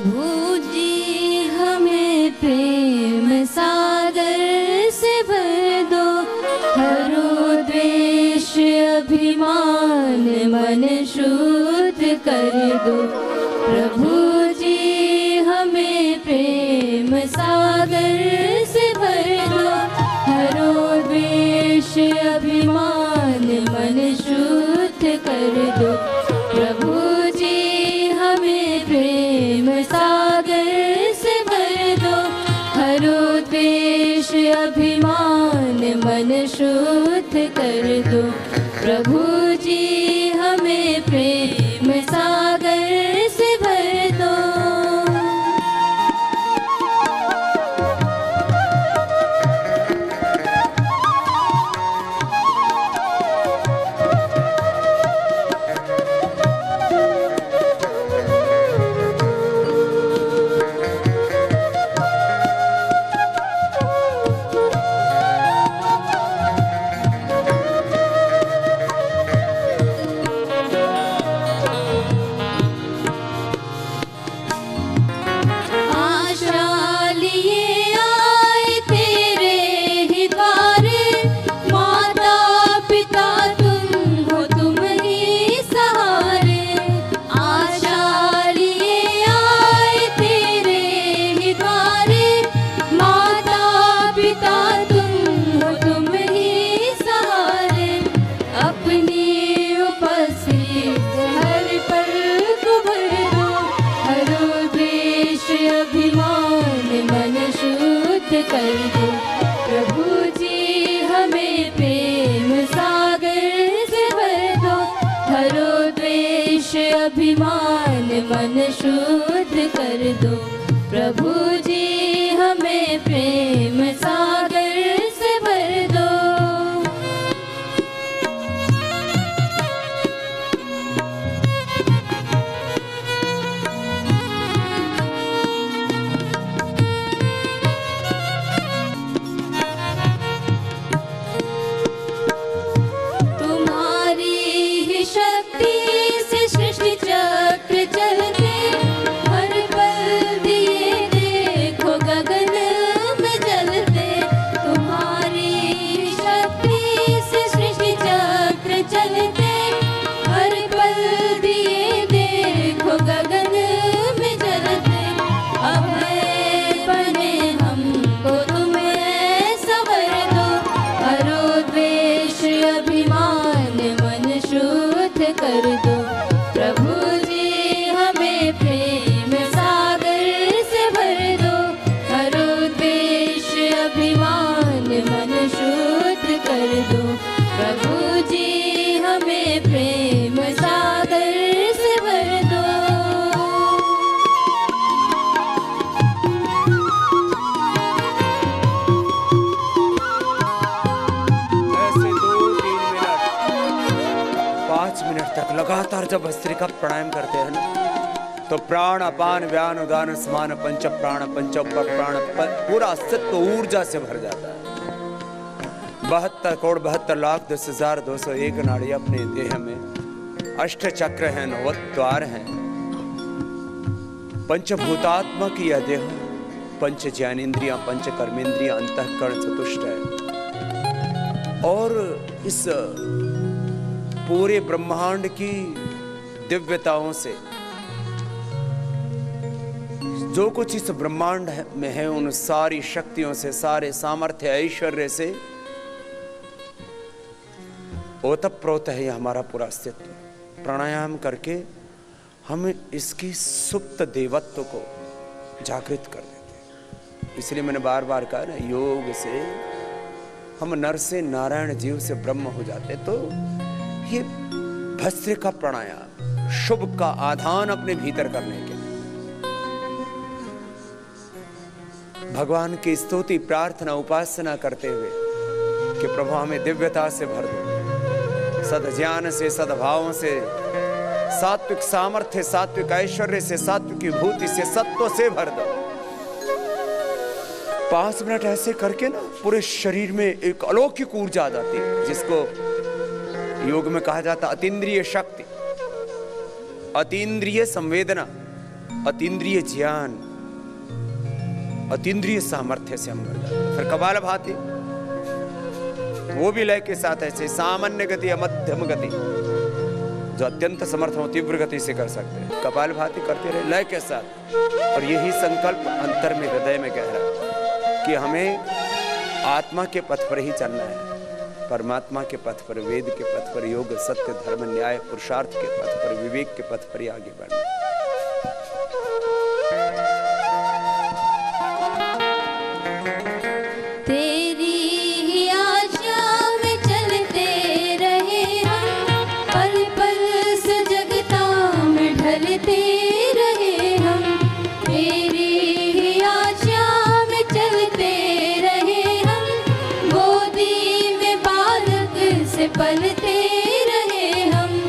प्रभु जी हमें प्रेम सागर से भर दो, हरो द्वेष अभिमान मन शुद्ध कर दो। प्रभु जी हमें प्रेम सागर से भर दो, हरो द्वेष अभिमान मन शुद्ध कर दो। प्रभु जी हमें प्रेम सागर से भर दो, हरो द्वेष अभिमान मन शुद्ध कर दो। प्रभु जी हमें प्रेम सागर से भर दो। कर दो। प्रभु जी हमें प्रेम सागर से भर दो, हरो द्वेष अभिमान मन शुद्ध कर दो। प्रभु जी हमें प्रेम सागर से भर दो। कर दो। प्रभु जी हमें प्रेम सागर से भर दो, हरो द्वेष अभिमान मन शुद्ध कर दो। प्रभु जी हमें प्रेम सागर से भर दो। तक लगातार जब भस्त्री का प्राणायाम करते हैं ना, तो प्राण अपान व्यान उदान समान पंच प्राण पंच प्राण पूरा अस्तित्व ऊर्जा से भर जाता है। 72,72,10,201 नाड़ी अपने देह में, अष्ट चक्र हैं, 9 द्वार हैं। पंचभूतात्मक यह देह, पंच ज्ञानेन्द्रियां, पंच कर्मेंद्रियां, अंतःकरण चतुष्ट है। और इस पूरे ब्रह्मांड की दिव्यताओं से, जो कुछ इस ब्रह्मांड में है, उन सारी शक्तियों से, सारे सामर्थ्य ऐश्वर्य से ओतप्रोत है हमारा पूरा अस्तित्व। प्राणायाम करके हम इसकी सुप्त देवत्व को जागृत कर देते हैं। इसलिए मैंने बार बार कहा ना, योग से हम नर से नारायण, जीव से ब्रह्म हो जाते। तो ये भस्त्रिका प्राणायाम शुभ का आधान अपने भीतर करने के लिए भगवान की स्तुति, प्रार्थना, उपासना करते हुए कि प्रभु हमें दिव्यता से भर दो, सद्ज्ञान से, सद्भावों से, सात्विक सामर्थ्य, सात्विक ऐश्वर्य से, सात्विक विभूति से, सत्व से भर दो। 5 मिनट ऐसे करके ना पूरे शरीर में एक अलौकिक ऊर्जा आ जाती है, जिसको योग में कहा जाता अतीन्द्रिय शक्ति, अतीन्द्रिय संवेदना। अतीन्द्रिय ज्ञान, अतीन्द्रिय सामर्थ्य से हम मर जाते हैं। फिर कपालभाति, वो भी लय के साथ ऐसे सामान्य गति या मध्यम गति, जो अत्यंत समर्थ हो तीव्र गति से कर सकते हैं। कपालभाति करते रहे लय के साथ। और यही संकल्प अंतर में, हृदय में गहरा कि हमें आत्मा के पथ पर ही चलना है, परमात्मा के पथ पर, वेद के पथ पर, योग, सत्य, धर्म, न्याय, पुरुषार्थ के पथ पर, विवेक के पथ पर ही आगे बढ़ना। तेरी ही आशा में चलते रहे हम, पल पल सजगता में ढलते रहे हम। तेरी ही आशा में चलते रहे हम, गोदी में बालक से पलते रहे हम।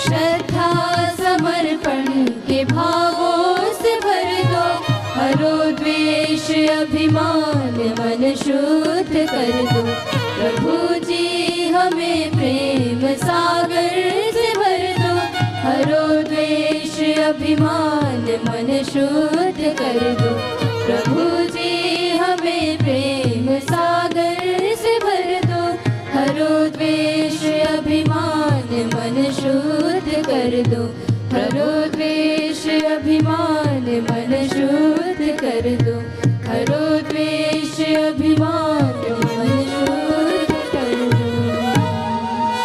श्रद्धा समर्पण के भावों से भर दो, हरो द्वेष अभिमान मन शुद्ध कर दो। प्रभु जी हमें प्रेम सागर से भर दो, हरो द्वेष अभिमान मन शुद्ध कर दो। प्रभु जी हमें प्रेम सागर से भर दो, हरो द्वेष अभिमान मन शुद्ध कर दो। हरो द्वेष अभिमान मन शुद्ध कर दो।